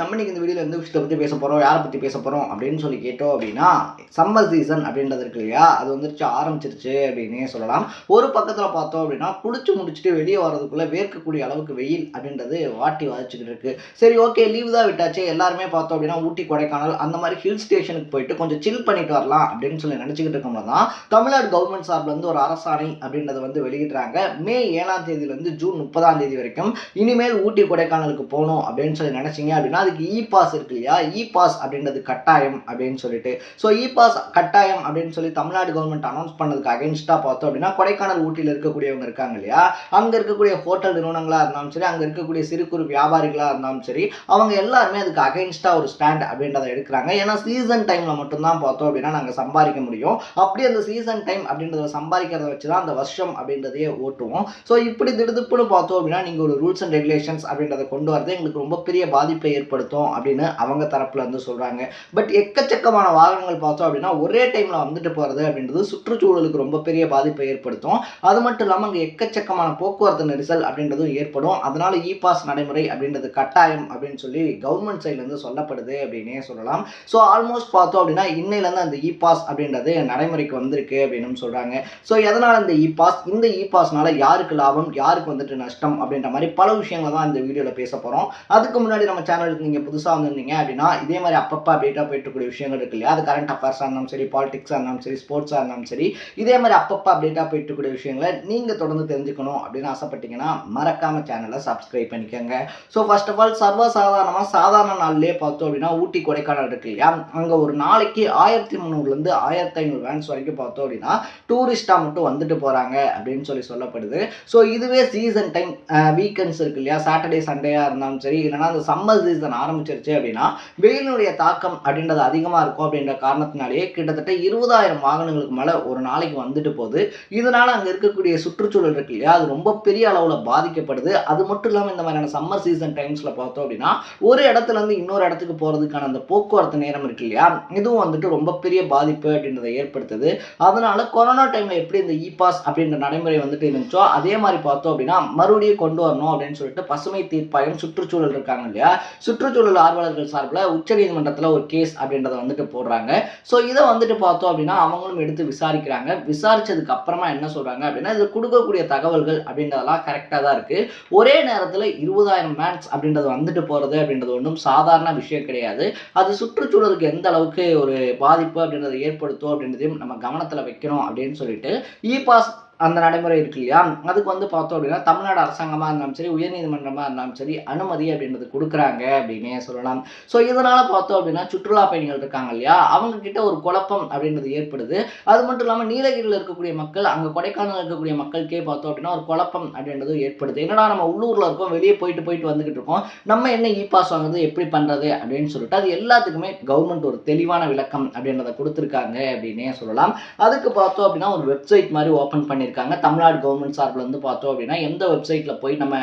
நம்ம இன்னைக்கு இந்த வீடியோவில் எந்த விஷயத்தை பற்றி பேச போகிறோம், யாரை பற்றி பேச போகிறோம் அப்படின்னு சொல்லி கேட்டோம் அப்படின்னா, சம்மர் சீசன் அப்படின்றது இருக்கு இல்லையா, அது வந்துருச்சு ஆரம்பிச்சிருச்சு அப்படின்னே சொல்லலாம். ஒரு பக்கத்தில் பார்த்தோம் அப்படின்னா குளிச்சு முடிச்சுட்டு வெளியே வர்றதுக்குள்ளே வேர்க்கக்கூடிய அளவுக்கு வெயில் அப்படின்றது வாட்டி வதச்சிக்கிட்டு இருக்கு. சரி, ஓகே, லீவு தான் விட்டாச்சு, எல்லாருமே பார்த்தோம் அப்படின்னா ஊட்டி, கொடைக்கானல் அந்த மாதிரி ஹில் ஸ்டேஷனுக்கு போயிட்டு கொஞ்சம் சில் பண்ணிட்டு வரலாம் அப்படின்னு சொல்லி நினச்சிக்கிட்டு இருக்கோம்னா தான் தமிழ்நாடு கவர்மெண்ட் சார்பில் வந்து ஒரு அரசாணை அப்படின்றத வந்து வெளியிடுறாங்க. மே 7ஆம் தேதியிலேருந்து ஜூன் 30ஆம் தேதி வரைக்கும் இனிமேல் ஊட்டி, கொடைக்கானலுக்கு போகணும் அப்படின்னு சொல்லி நினைச்சீங்க அப்படின்னா அதுக்கு இ பாஸ் இருக்கு இல்லையா, இ பாஸ் அப்படின்றது கட்டாயம் அப்படின்னு சொல்லிட்டு. ஸோ இ பாஸ் கட்டாயம் அப்படின்னு சொல்லி தமிழ்நாடு கவர்மெண்ட் அனௌன்ஸ் பண்ணதுக்கு அகைன்ஸ்டா பார்த்தோம் அப்படின்னா கொடைக்கானல், ஊட்டியில் இருக்கக்கூடியவங்க இருக்காங்க இல்லையா, அங்க இருக்கக்கூடிய ஹோட்டல் நிறுவனங்களா இருந்தாலும் சரி, அங்க இருக்கக்கூடிய சிறு குறு வியாபாரிகளா இருந்தாலும் சரி, அவங்க எல்லாருமே அதுக்கு அகைன்ஸ்டா ஒரு ஸ்டாண்ட் அப்படின்றத எடுக்கிறாங்க. ஏன்னா சீசன் டைம்ல மட்டும்தான் பார்த்தோம் அப்படின்னா நாங்கள் சம்பாதிக்க முடியும். அப்படி அந்த சீசன் டைம் அப்படின்றத சம்பாதிக்கிறத வச்சு தான் அந்த வருஷம் அப்படின்றதையே ஓட்டுவோம். ஸோ இப்படி திடுதுப்புன்னு பார்த்தோம் அப்படின்னா நீங்கள் ஒரு ரூல்ஸ் அண்ட் ரெகுலேஷன்ஸ் அப்படின்றத கொண்டு வரது எங்களுக்கு ரொம்ப பெரிய பாதிப்பை ஏற்படுத்தும் அப்படின்னு அவங்க தரப்புல இருந்து சொல்றாங்க. பட் எக்கச்சக்கமான வாகனங்கள் பார்த்தோம் அப்படின்னா ஒரே டைம்ல வந்துட்டு போறது அப்படின்றது சுற்றுச்சூழலுக்கு ரொம்ப பெரிய பாதிப்பை ஏற்படுத்தும். அது மட்டும் இல்லாமல் அங்கே எக்கச்சக்கமான போக்குவரத்து நெரிசல் அப்படின்றதும் ஏற்படும். அதனால இ பாஸ் நடைமுறை அப்படின்றது கட்டாயம் அப்படின்னு சொல்லி கவர்மெண்ட் சைட்ல இருந்து சொல்லப்படுது அப்படின்னே சொல்லலாம். ஸோ ஆல்மோஸ்ட் பார்த்தோம் அப்படின்னா இன்னையில இருந்து அந்த இ பாஸ் அப்படின்றது நடைமுறைக்கு வந்திருக்கு அப்படின்னு சொல்றாங்க. ஸோ எதனால இந்த இ பாஸ், இந்த இ பாஸ்னால யாருக்கு லாபம், யாருக்கு வந்துட்டு நஷ்டம் அப்படின்ற மாதிரி பல விஷயங்களை தான் இந்த வீடியோவில் பேச போகிறோம். அதுக்கு முன்னாடி நம்ம சேனலுக்கு நீங்கள் புதுசாக வந்திருந்தீங்க அப்படின்னா இதே மாதிரி அப்பப்போ அப்டேட்டாக போயிட்டுக்கூடிய விஷயங்கள் இருக்கு இல்லையா, அது கரண்ட் அஃபேர்ஸாக இருந்தாலும் சரி, பாலிடிக்ஸாக இருந்தாலும் சரி, ஸ்போர்ட்ஸாக இருந்தாலும் சரி, இதே மாதிரி அப்பப்போ அப்டேட்டாக போயிட்டுக்கூடிய விஷயங்களை நீங்கள் தொடர்ந்து தெரிஞ்சுக்கணும் அப்படின்னு ஆசைப்பட்டீங்கன்னா மறக்காம சேனலை சப்ஸ்கிரைப் பண்ணிக்கோங்க. ஸோ ஃபர்ஸ்ட் ஆஃப் ஆல் சர்வசாதாரணமாக சாதாரண நாள்லேயே பார்த்தோம் அப்படின்னா ஊட்டி, கொடைக்கானல் இருக்கு இல்லையா, அங்கே ஒரு நாளைக்கு 1300 1500 வேன்ஸ் வரைக்கும் பார்த்தோம் அப்படின்னா டூரிஸ்டாக மட்டும் வந்துட்டு போகிறாங்க அப்படின்னு சொல்லப்படுது. ஸோ இதுவே சீசன் டைம் வீக்கெண்ட்ஸ் இருக்கு இல்லையா, சாட்டர்டே சண்டேயாக இருந்தாலும் சரி, இல்லைனா அந்த சம்மர் சீசன் ஆரம்பிச்சிருச்சு அப்படின்னா வெயிலுடைய தாக்கம் அப்படின்றது அதிகமாக இருக்கும். அப்படின்ற காரணத்தினாலேயே கிட்டத்தட்ட 20,000 வாகனங்களுக்கு மேலே ஒரு நாளைக்கு வந்துட்டு போகுது. இதனால அங்கே இருக்கக்கூடிய சுற்றுச்சூழல் இருக்கு இல்லையா, அது ரொம்ப பெரிய அளவில் பாதிக்கப்படுது. அது மட்டும் இல்லாமல் இந்த மாதிரியான சம்மர் சீசன் டைம்ஸில் பார்த்தோம் அப்படின்னா ஒரு இடத்துல இருந்து இன்னொரு இடத்துக்கு போகிறதுக்கான அந்த போக்குவரத்து நேரம் இருக்கு இல்லையா, இதுவும் வந்துட்டு ரொம்ப பெரிய பாதிப்பு அப்படின்றத ஏற்படுத்துது. அதனால கொரோனா டைமில் எப்படி இந்த இ பாஸ் அப்படின்ற நடைமுறை வந்துட்டு இருந்துச்சோ அதே மாதிரி பார்த்தோம் அப்படின்னா மறுபடியும் கொண்டு வரணும் அப்படின்னு சொல்லிட்டு பசுமை தீர்ப்பாயம், சுற்றுச்சூழல் இருக்காங்க இல்லையா, சுற்றுச்சூழல் ஆர்வலர்கள் சார்பில் உச்சநீதிமன்றத்தில் ஒரு கேஸ் அப்படின்றத வந்துட்டு போடுறாங்க. ஸோ இதை வந்துட்டு பார்த்தோம் அப்படின்னா அவங்களும் எடுத்து விசாரிக்கிறாங்க. விசாரிச்சதுக்கு அப்புறமா என்ன சொல்றாங்க அப்படின்னா இதில் கொடுக்கக்கூடிய தகவல்கள் அப்படின்றதெல்லாம் கரெக்டாக தான் இருக்கு. ஒரே நேரத்தில் 20,000 மேன்ஸ் அப்படின்றது வந்துட்டு போறது அப்படின்றது ஒன்றும் சாதாரண விஷயம் கிடையாது. அது சுற்றுச்சூழலுக்கு எந்த அளவுக்கு ஒரு பாதிப்பு அப்படின்றத ஏற்படுத்தும் அப்படின்றதையும் நம்ம கவனத்தில் வைக்கணும் அப்படின்னு சொல்லிட்டு இ பாஸ் அந்த நடைமுறை இருக்கு இல்லையா, அதுக்கு வந்து பார்த்தோம் அப்படின்னா தமிழ்நாடு அரசாங்கமாக இருந்தாலும் சரி, உயர்நீதிமன்றமாக இருந்தாலும் சரி அனுமதி அப்படின்றது கொடுக்குறாங்க அப்படின்னே சொல்லலாம். ஸோ இதனால் பார்த்தோம் அப்படின்னா சுற்றுலா பயணிகள் இருக்காங்க இல்லையா, அவங்க கிட்ட ஒரு குழப்பம் அப்படின்றது ஏற்படுது. அது மட்டும் இல்லாமல் நீலகிரியில் இருக்கக்கூடிய மக்கள், அங்கே கொடைக்கானல் இருக்கக்கூடிய மக்களுக்கே பார்த்தோம் அப்படின்னா ஒரு குழப்பம் அப்படின்றது ஏற்படுது. என்னடா நம்ம உள்ளூரில் இருக்கோம், வெளியே போயிட்டு வந்துக்கிட்டு இருக்கோம், நம்ம என்ன இ பாஸ் வாங்குறது, எப்படி பண்ணுறது அப்படின்னு சொல்லிட்டு அது எல்லாத்துக்குமே கவர்மெண்ட் ஒரு தெளிவான விளக்கம் அப்படின்றத கொடுத்துருக்காங்க அப்படின்னே சொல்லலாம். அதுக்கு பார்த்தோம் அப்படின்னா ஒரு வெப்சைட் மாதிரி ஓப்பன் பண்ணி தமிழ்நாடு கவர்மெண்ட் சார்பில் வந்து பார்த்தோம் அப்படின்னா எந்த வெப்சைட்ல போய் நம்ம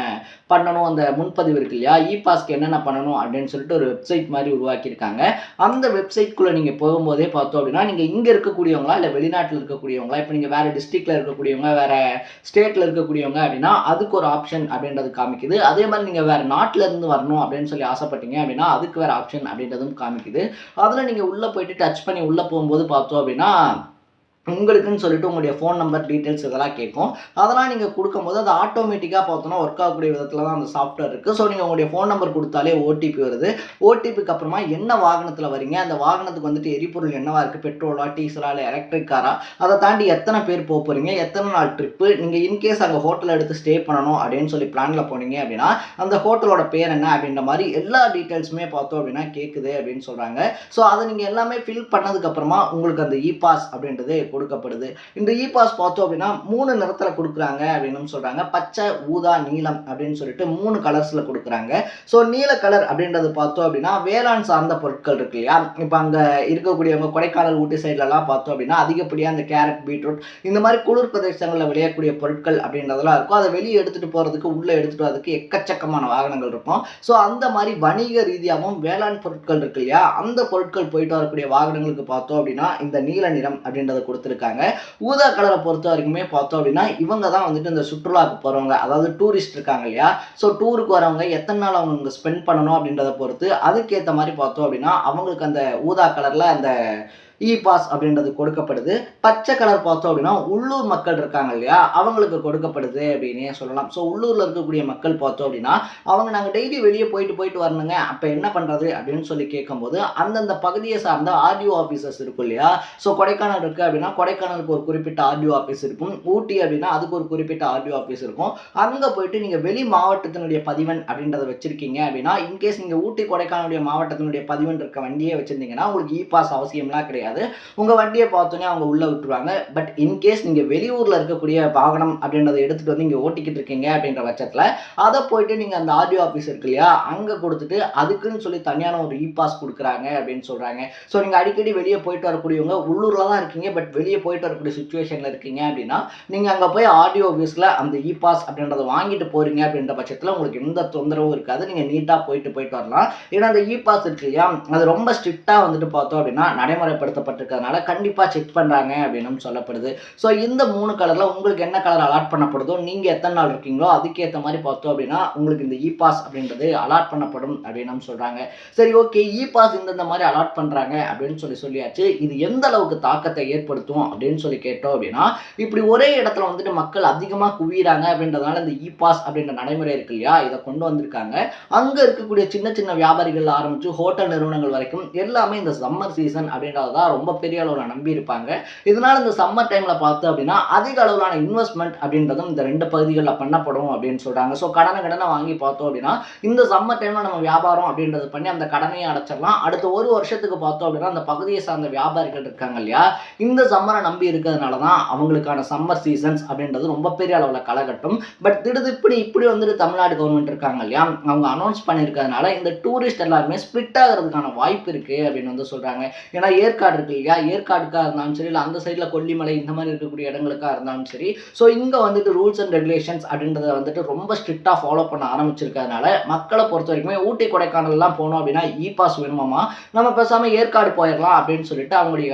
பண்ணணும், அந்த முன்பதிவு இருக்கு இல்லையா, இ பாஸ்க்கு என்னென்ன பண்ணணும் அப்படின்னு சொல்லிட்டு ஒரு வெப்சைட் மாதிரி உருவாக்கியிருக்காங்க. அந்த வெப்சைட்குள்ள நீங்க போகும்போதே பார்த்தோம் அப்படின்னா நீங்க இங்க இருக்கக்கூடியவங்களா இல்லை வெளிநாட்டில் இருக்கக்கூடியவங்களா, இப்போ நீங்க வேற டிஸ்ட்ரிக்ட்ல இருக்கக்கூடியவங்க, வேற ஸ்டேட்ல இருக்கக்கூடியவங்க அப்படின்னா அதுக்கு ஒரு ஆப்ஷன் அப்படின்றது காமிக்குது. அதே மாதிரி நீங்க வேற நாட்டில இருந்து வரணும் அப்படின்னு சொல்லி ஆசைப்பட்டீங்க அப்படின்னா அதுக்கு வேற ஆப்ஷன் அப்படின்றதும் காமிக்குது. அதில் நீங்க உள்ள போயிட்டு டச் பண்ணி உள்ள போகும்போது பார்த்தோம் அப்படின்னா உங்களுக்குன்னு சொல்லிட்டு உங்களுடைய ஃபோன் நம்பர் டீட்டெயில்ஸ் இதெல்லாம் கேட்கும். அதெல்லாம் நீங்கள் கொடுக்கும்போது அது ஆட்டோமேட்டிக்காக பார்த்தோன்னா ஒர்க் ஆகக்கூடிய விதத்தில் தான் அந்த சாஃப்ட்வேர் இருக்குது. ஸோ நீங்கள் உங்களுடைய ஃபோன் நம்பர் கொடுத்தாலே ஓடிபி வருது. ஓடிபிக்கு அப்புறமா என்ன வாகனத்தில் வரீங்க, அந்த வாகனத்துக்கு வந்துட்டு எரிபொருள் என்னவா இருக்குது, பெட்ரோலா, டீசலா, இல்லை எலக்ட்ரிக் காரா, அதை தாண்டி எத்தனை பேர் போக போகிறீங்க, எத்தனை நாள் ட்ரிப்பு, நீங்கள் இன்கேஸ் அங்கே ஹோட்டல் எடுத்து ஸ்டே பண்ணணும் அப்படின்னு சொல்லி பிளானில் போனீங்க அப்படின்னா அந்த ஹோட்டலோட பேர் என்ன அப்படின்ற மாதிரி எல்லா டீட்டெயில்ஸுமே பார்த்தோம் அப்படின்னா கேட்குது அப்படின்னு சொல்கிறாங்க. ஸோ அதை நீங்கள் எல்லாமே ஃபில் பண்ணதுக்கப்புறமா உங்களுக்கு அந்த இ பாஸ் அப்படின்றது கொடுக்கப்படுது. இந்த இ பாஸ் பார்த்தோம் அப்படின்னா 3 நிறத்துல கொடுக்குறாங்க அப்படின்னு சொல்றாங்க. பச்சை, ஊதா, நீலம் அப்படின்னு சொல்லிட்டு 3 கலர்ஸ்ல கொடுக்குறாங்க. ஸோ நீல கலர் அப்படின்றது பார்த்தோம் அப்படின்னா வேளாண் சார்ந்த பொருட்கள் இருக்கு இல்லையா, இப்போ அங்கே இருக்கக்கூடியவங்க கொடைக்கானல், ஊட்டி சைட்லலாம் பார்த்தோம் அப்படின்னா அதிகப்படியாக அந்த கேரட், பீட்ரூட் இந்த மாதிரி குளிர் பிரதேசங்களில் விளையக்கூடிய பொருட்கள் அப்படின்றதெல்லாம் இருக்கும். அதை வெளியே எடுத்துகிட்டு போகிறதுக்கு, உள்ளே எடுத்துகிட்டு வரதுக்கு எக்கச்சக்கமான வாகனங்கள் இருக்கும். ஸோ அந்த மாதிரி வணிக ரீதியாகவும் வேளாண் பொருட்கள் இருக்கு இல்லையா, அந்த பொருட்கள் போயிட்டு வரக்கூடிய வாகனங்களுக்கு பார்த்தோம் அப்படின்னா இந்த நீல நிறம் அப்படின்றத கொடுத்து கொடுத்துருக்காங்க. ஊதா கலரை பொறுத்த வரைக்குமே பார்த்தோம் அப்படின்னா இவங்க தான் வந்துட்டு இந்த சுற்றுலாவுக்கு போகிறவங்க, அதாவது டூரிஸ்ட் இருக்காங்க இல்லையா, ஸோ டூருக்கு வரவங்க எத்தனை நாள் அவங்க இங்கே ஸ்பெண்ட் பண்ணணும் அப்படின்றத பொறுத்து அதுக்கேற்ற மாதிரி பார்த்தோம் அப்படின்னா அவங்களுக்கு அந்த ஊதா கலரில் அந்த இ பாஸ் அப்படின்றது கொடுக்கப்படுது. பச்சை கலர் பார்த்தோம் அப்படின்னா உள்ளூர் மக்கள் இருக்காங்க இல்லையா, அவங்களுக்கு கொடுக்கப்படுது அப்படின்னே சொல்லலாம். ஸோ உள்ளூரில் இருக்கக்கூடிய மக்கள் பார்த்தோம் அப்படின்னா அவங்க நாங்கள் டெய்லி வெளியே போயிட்டு வரணுங்க, அப்போ என்ன பண்ணுறது அப்படின்னு சொல்லி கேட்கும்போது அந்தந்த பகுதியை சார்ந்த ஆர்டிஓ ஆஃபீஸர்ஸ் இருக்கும் இல்லையா, ஸோ கொடைக்கானல் இருக்குது அப்படின்னா கொடைக்கானலுக்கு ஒரு குறிப்பிட்ட ஆர்டிஓ ஆஃபீஸ் இருக்கும், ஊட்டி அப்படின்னா அதுக்கு ஒரு குறிப்பிட்ட ஆர்டிஓ ஆஃபீஸ் இருக்கும். அங்கே போயிட்டு நீங்கள் வெளி மாவட்டத்தினுடைய பதிவன் அப்படின்றத வச்சிருக்கீங்க அப்படின்னா, இன்கேஸ் நீங்கள் ஊட்டி கொடைக்கானலுடைய மாவட்டத்தினுடைய பதிவன் இருக்க வண்டியே வச்சிருந்தீங்கன்னா உங்களுக்கு இ பாஸ் அவசியம்லாம் கிடையாது. உங்க வண்டியை பார்த்தோன்னே அவங்க உள்ள விட்டுருவாங்க. பட் இன்கேஸ் நீங்க வெளியூர்ல இருக்கக்கூடிய வாகனம் அப்படின்றத எடுத்துட்டு வந்து இங்க ஓட்டிக்கிட்டு இருக்கீங்க அப்படின்ற பட்சத்துல அதை போயிட்டு நீங்க அந்த ஆர்டிஓ ஆஃபீஸ் இருக்கு இல்லையா, அங்க கொடுத்துட்டு அதுக்குன்னு சொல்லி தனியான ஒரு இ பாஸ் கொடுக்குறாங்க அப்படின்னு சொல்றாங்க. ஸோ நீங்க அடிக்கடி வெளியே போயிட்டு வரக்கூடியவங்க உள்ளூர்ல தான் இருக்கீங்க, பட் வெளியே போயிட்டு வரக்கூடிய சுச்சுவேஷன்ல இருக்கீங்க அப்படின்னா நீங்க அங்க போய் ஆர்டிஓ ஆஃபீஸ்ல அந்த இ பாஸ் அப்படின்றத வாங்கிட்டு போறீங்க அப்படின்ற பட்சத்துல உங்களுக்கு எந்த தொந்தரவும் இருக்காது. நீங்க நீட்டா போயிட்டு வரலாம். ஏன்னா அந்த இ பாஸ் இருக்கு இல்லையா, அது ரொம்ப ஸ்ட்ரிக்டா வந்துட்டு பார்த்தோம் அப்படின்னா நடைமுறைப்படுத்தப்பட்டிருக்கிறதுனால கண்டிப்பா செக் பண்றாங்க அப்படின்னு சொல்லப்படுது. ஸோ இந்த 3 கலர்ல உங்களுக்கு என்ன கலர் அலாட் பண்ணப்படுதோ, நீங்க எத்தனை நாள் இருக்கீங்களோ அதுக்கேற்ற மாதிரி பார்த்தோம் அப்படின்னா உங்களுக்கு இந்த இ பாஸ் அப்படின்றது அலாட் பண்ணப்படும் அப்படின்னு சொல்றாங்க. சரி, ஓகே, இ பாஸ் இந்த மாதிரி அலாட் பண்றாங்க அப்படின்னு சொல்லியாச்சு. இது எந்த அளவுக்கு தாக்கத்தை ஏற்படுத்தும் அப்படின்னு சொல்லி கேட்டோம் அப்படின்னா, இப்படி ஒரே இடத்துல வந்துட்டு மக்கள் அதிகமா குவியறாங்க அப்படின்றதுனால இந்த இ பாஸ் அப்படின்ற நடைமுறை இருக்கு இல்லையா, இதை கொண்டு வந்திருக்காங்க. அங்க இருக்கக்கூடிய சின்ன சின்ன வியாபாரிகள் ஆரம்பிச்சு ஹோட்டல் நிறுவனங்கள் வரைக்கும் எல்லாமே இந்த சம்மர் சீசன் அப்படின்றதான் ரொம்ப பெரிய அளவில் நம்பி இருப்பாங்க. இதனால இந்த சம்மர் டைம்ல பார்த்தோம் அப்படின்னா அதிக அளவிலான இன்வெஸ்ட்மெண்ட் அப்படின்றதும் இந்த 2 பகுதிகளில் பண்ணப்படும் அப்படின்னு சொல்றாங்க. ஸோ கடனை வாங்கி பார்த்தோம் அப்படின்னா இந்த சம்மர் டைம்ல நம்ம வியாபாரம் அப்படின்றது பண்ணி அந்த கடனையை அடைச்சிடலாம். அடுத்த ஒரு வருஷத்துக்கு பார்த்தோம் அப்படின்னா அந்த பகுதியை சார்ந்த வியாபாரிகள் இருக்காங்க இல்லையா, இந்த சம்மரை நம்பி இருக்கிறதுனால தான் அவங்களுக்கான சம்மர் சீசன்ஸ் அப்படின்றது ரொம்ப பெரிய அளவில் களகட்டும். பட் இப்படி வந்துட்டு தமிழ்நாடு கவர்மெண்ட் இருக்காங்க இல்லையா, அவங்க அனௌன்ஸ் பண்ணியிருக்கிறதுனால இந்த டூரிஸ்ட் எல்லாருமே ஸ்பிளிட் ஆகிறதுக்கான வாய்ப்பு இருக்கு அப்படின்னு வந்து சொல்றாங்க. ஏன்னா ஏற்காடு இருக்கு இல்லையா, ஏற்காடுக்காக இருந்தாலும் சரி, இல்லை அந்த சைடில் கொல்லிமலை இந்த மாதிரி இருக்கக்கூடிய இடங்களுக்காக இருந்தாலும் சரி, ஸோ இங்கே வந்துட்டு ரூல்ஸ் அண்ட் ரெகுலேஷன்ஸ் அப்படின்றத வந்துட்டு ரொம்ப ஸ்ட்ரிக்டாக ஃபாலோ பண்ண ஆரம்பிச்சிருக்கிறதுனால மக்களை பொறுத்த வரைக்குமே ஊட்டி கொடைக்கானல்லாம் போனோம் அப்படின்னா இ பாஸ் வேணுமாமா, நம்ம பேசாமல் ஏற்காடு போயிடலாம் அப்படின்னு சொல்லிட்டு அவங்களுடைய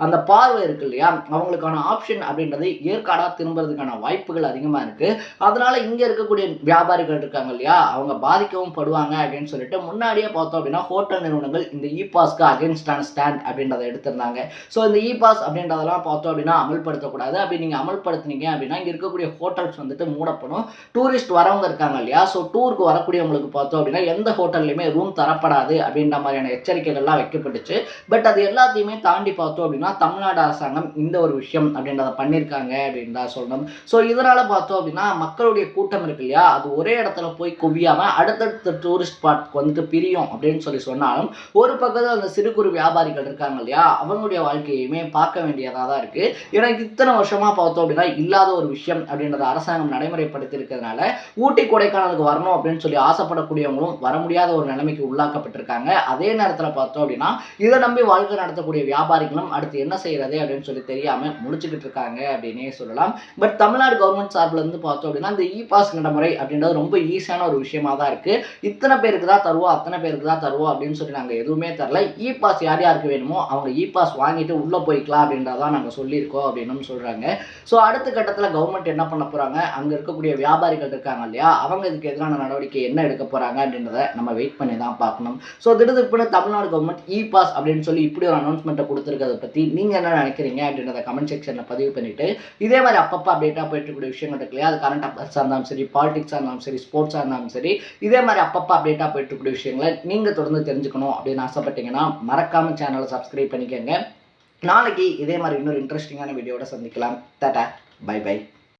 அந்த பார்வை இருக்கு இல்லையா, அவங்களுக்கான ஆப்ஷன் அப்படின்றது ஏற்காடாக திரும்புறதுக்கான வாய்ப்புகள் அதிகமாக இருக்கு. அதனால இங்கே இருக்கக்கூடிய வியாபாரிகள் இருக்காங்க இல்லையா, அவங்க பாதிக்கவும் படுவாங்க அப்படின்னு சொல்லிட்டு முன்னாடியே பார்த்தோம் அப்படின்னா ஹோட்டல் நிறுவனங்கள் இந்த இ பாஸ்க்கு அகேன்ஸ்டான ஸ்டாண்ட் அப்படின்றத எடுத்திருந்தாங்க. ஸோ இந்த இ பாஸ் அப்படின்றதெல்லாம் பார்த்தோம் அப்படின்னா அமல்படுத்தக்கூடாது. அப்படி நீங்கள் அமல்படுத்தினீங்க அப்படின்னா இங்கே இருக்கக்கூடிய ஹோட்டல்ஸ் வந்துட்டு மூடப்படும். டூரிஸ்ட் வரவங்க இருக்காங்க இல்லையா, ஸோ டூருக்கு வரக்கூடியவங்களுக்கு பார்த்தோம் அப்படின்னா எந்த ஹோட்டல்லையுமே ரூம் தரப்படாது அப்படின்ற மாதிரியான எச்சரிக்கைகள்லாம் வைக்கப்பட்டுச்சு. பட் அது எல்லாத்தையுமே தாண்டி பார்த்தோம் அப்படின்னா தமிழ்நாடு அரசாங்கம் இந்த ஒரு விஷயம் அப்படின்றத பண்ணியிருக்காங்க அப்படின்னு தான் சொல்லணும். ஸோ இதனால் பார்த்தோம் அப்படின்னா மக்களுடைய கூட்டம் இருக்கு இல்லையா, அது ஒரே இடத்துல போய் குவியாமல் அடுத்தடுத்த டூரிஸ்ட் ஸ்பாட்க்கு வந்துட்டு பிரியும் அப்படின்னு சொன்னாலும் ஒரு பக்கத்தில் அந்த சிறு குறு வியாபாரிகள் இருக்காங்க இல்லையா, அவங்களுடைய வாழ்க்கையுமே பார்க்க வேண்டியதாக தான் இருக்கு. ஏன்னா இத்தனை வருஷமா பார்த்தோம் அப்படின்னா இல்லாத ஒரு விஷயம் அப்படின்றத அரசாங்கம் நடைமுறைப்படுத்தி இருக்கிறதுனால ஊட்டி கொடைக்கானலுக்கு வரணும் அப்படின்னு சொல்லி ஆசைப்படக்கூடியவங்களும் வர முடியாத ஒரு நிலைமைக்கு உள்ளாக்கப்பட்டிருக்காங்க. அதே நேரத்தில் பார்த்தோம் அப்படின்னா இதை நம்பி வாழ்க்கை நடத்தக்கூடிய வியாபாரிகளும் அடுத்து என்ன செய்யறது அப்படின்னு சொல்லி தெரியாம முடிச்சுக்கிட்டு இருக்காங்க அப்படின்னே சொல்லலாம். பட் தமிழ்நாடு கவர்மெண்ட் சார்பில் இருந்து பார்த்தோம் அப்படின்னா இந்த இ பாஸ் நடைமுறை அப்படின்றது ரொம்ப ஈஸியான ஒரு விஷயமா தான் இருக்கு. இத்தனை பேருக்கு தான் தருவோம், அத்தனை பேருக்கு தான் தருவோம் அப்படின்னு சொல்லி நாங்கள் எதுவுமே தரல. இ பாஸ் யார் யாருக்கு வேணுமோ அவங்க இ பாஸ் வாங்கிட்டு உள்ளே போய்க்கலாம் அப்படின்றதான் நாங்கள் சொல்லியிருக்கோம் அப்படின்னு சொல்கிறாங்க. ஸோ அடுத்த கட்டத்தில் கவர்மெண்ட் என்ன பண்ண போகிறாங்க, அங்கே இருக்கக்கூடிய வியாபாரிகள் இருக்காங்க இல்லையா, அவங்க இதுக்கு எதிரான நடவடிக்கை என்ன எடுக்க போகிறாங்க அப்படின்றத நம்ம வெயிட் பண்ணி தான் பார்க்கணும். ஸோ திடீர்னு தமிழ்நாடு கவர்மெண்ட் இ பாஸ் அப்படின்னு சொல்லி இப்படி ஒரு அனௌன்ஸ்மெண்ட்டை கொடுத்துருக்கிறத பற்றி நீங்கள் என்ன நினைக்கிறீங்க அப்படின்றத கமெண்ட் செக்ஷனில் பதிவு பண்ணிவிட்டு இதே மாதிரி அப்பப்போ அப்டேட்டாக போயிட்டு இருக்கக்கூடிய விஷயங்கள் இருக்கு இல்லையா, அது கரண்ட் அஃபேர்ஸாக இருந்தாலும் சரி, பாலிடிக்ஸாக இருந்தாலும் சரி, ஸ்போர்ட்ஸாக இருந்தாலும் சரி, இதே மாதிரி அப்பப்போ அப்டேட்டாக போயிட்டு இருக்கக்கூடிய விஷயங்களை நீங்கள் தொடர்ந்து தெரிஞ்சுக்கணும் அப்படின்னு ஆசைப்பட்டீங்கன்னா மறக்காம சேனலை சப்ஸ்கிரைப் பண்ணிக்கோங்க. நாளைக்கு இதே மாதிரி இன்னொரு இன்ட்ரெஸ்டிங்கான வீடியோட சந்திக்கலாம். Tata, bye by.